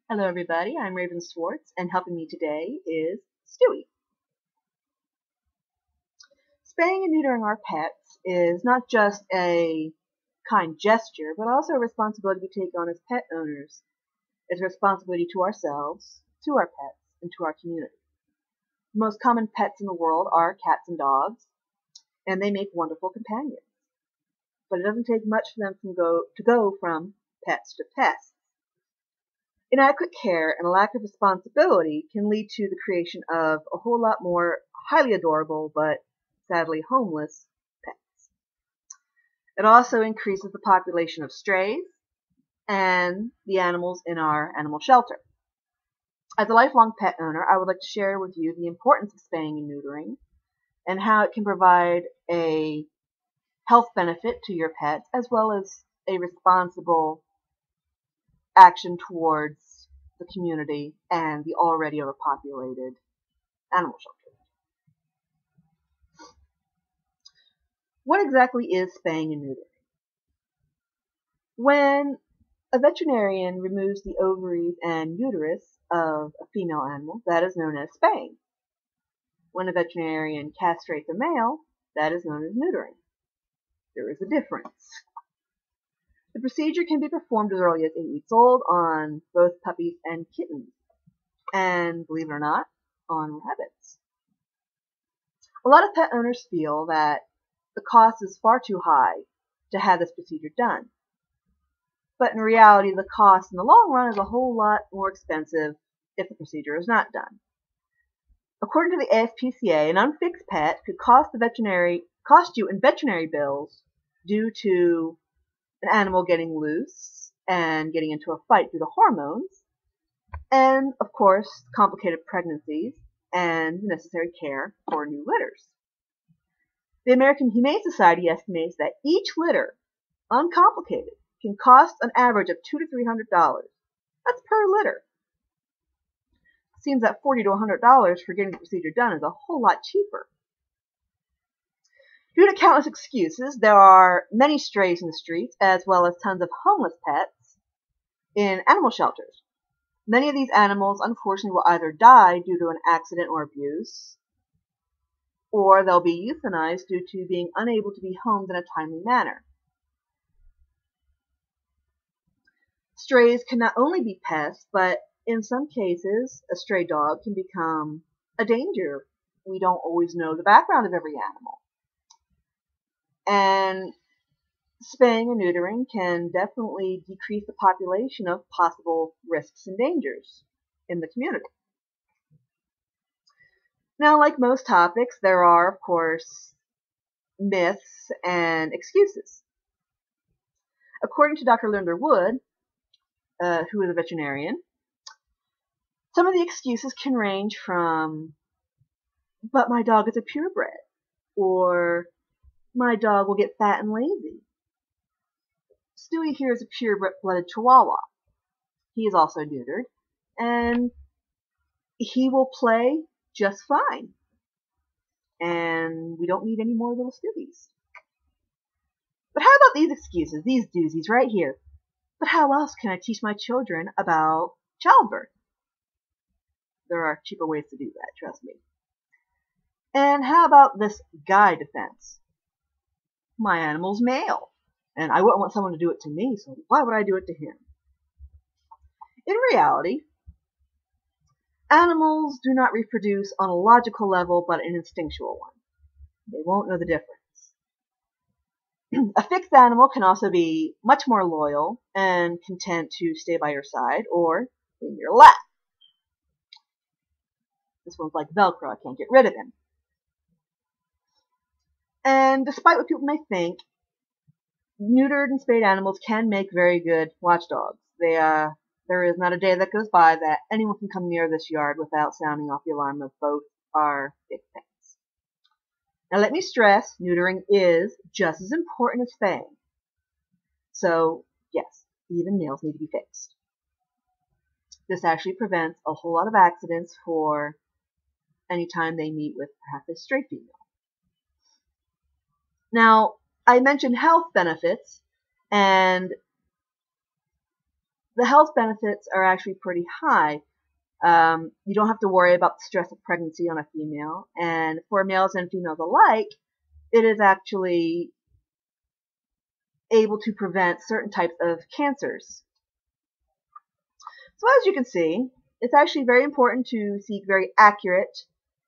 Hello everybody, I'm Raven Swartz, and helping me today is Stewie. Spaying and neutering our pets is not just a kind gesture, but also a responsibility we take on as pet owners. It's a responsibility to ourselves, to our pets, and to our community. The most common pets in the world are cats and dogs, and they make wonderful companions. But it doesn't take much for them to go from pets to pests. Inadequate care and a lack of responsibility can lead to the creation of a whole lot more highly adorable but sadly homeless pets. It also increases the population of strays and the animals in our animal shelter. As a lifelong pet owner, I would like to share with you the importance of spaying and neutering and how it can provide a health benefit to your pets as well as a responsible action towards the community and the already overpopulated animal shelter. What exactly is spaying and neutering? When a veterinarian removes the ovaries and uterus of a female animal, that is known as spaying. When a veterinarian castrates a male, that is known as neutering. There is a difference. The procedure can be performed as early as 8 weeks old on both puppies and kittens, and believe it or not, on rabbits. A lot of pet owners feel that the cost is far too high to have this procedure done. But in reality, the cost in the long run is a whole lot more expensive if the procedure is not done. According to the ASPCA, an unfixed pet could cost you in veterinary bills due to an animal getting loose and getting into a fight due to hormones, and of course complicated pregnancies and necessary care for new litters. The American Humane Society estimates that each litter, uncomplicated, can cost an average of $200 to $300. That's per litter. It seems that $40 to $100 for getting the procedure done is a whole lot cheaper. Due to countless excuses, there are many strays in the streets, as well as tons of homeless pets in animal shelters. Many of these animals, unfortunately, will either die due to an accident or abuse, or they'll be euthanized due to being unable to be homed in a timely manner. Strays can not only be pests, but in some cases, a stray dog can become a danger. We don't always know the background of every animal. And spaying and neutering can definitely decrease the population of possible risks and dangers in the community. Now, like most topics, there are, of course, myths and excuses. According to Dr. Linda Wood, who is a veterinarian, some of the excuses can range from, but my dog is a purebred, or my dog will get fat and lazy. Stewie here is a pure-blooded chihuahua. He is also neutered, and he will play just fine. And we don't need any more little Stewies. But how about these excuses, these doozies right here? But how else can I teach my children about childbirth? There are cheaper ways to do that, trust me. And how about this guy defense? My animal's male, and I wouldn't want someone to do it to me, so why would I do it to him? In reality, animals do not reproduce on a logical level, but an instinctual one. They won't know the difference. A fixed animal can also be much more loyal and content to stay by your side or in your lap. This one's like Velcro, I can't get rid of him. And despite what people may think, neutered and spayed animals can make very good watchdogs. There is not a day that goes by that anyone can come near this yard without sounding off the alarm of both our big pets. Now let me stress, neutering is just as important as spaying. So yes, even males need to be fixed. This actually prevents a whole lot of accidents for any time they meet with perhaps a stray female. Now, I mentioned health benefits, and the health benefits are actually pretty high. You don't have to worry about the stress of pregnancy on a female, and for males and females alike, it is actually able to prevent certain types of cancers. So as you can see, it's actually very important to seek very accurate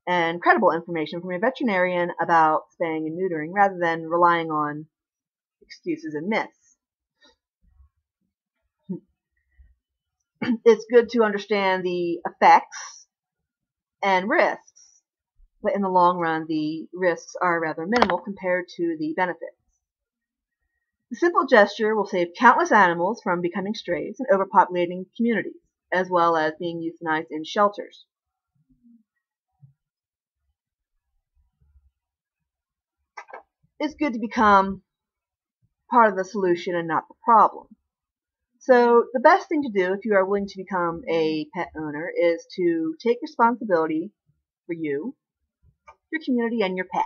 and credible information from a veterinarian about spaying and neutering rather than relying on excuses and myths. It's good to understand the effects and risks, but in the long run, the risks are rather minimal compared to the benefits. The simple gesture will save countless animals from becoming strays and overpopulating communities, as well as being euthanized in shelters. It's good to become part of the solution and not the problem. So the best thing to do if you are willing to become a pet owner is to take responsibility for you, your community, and your pet.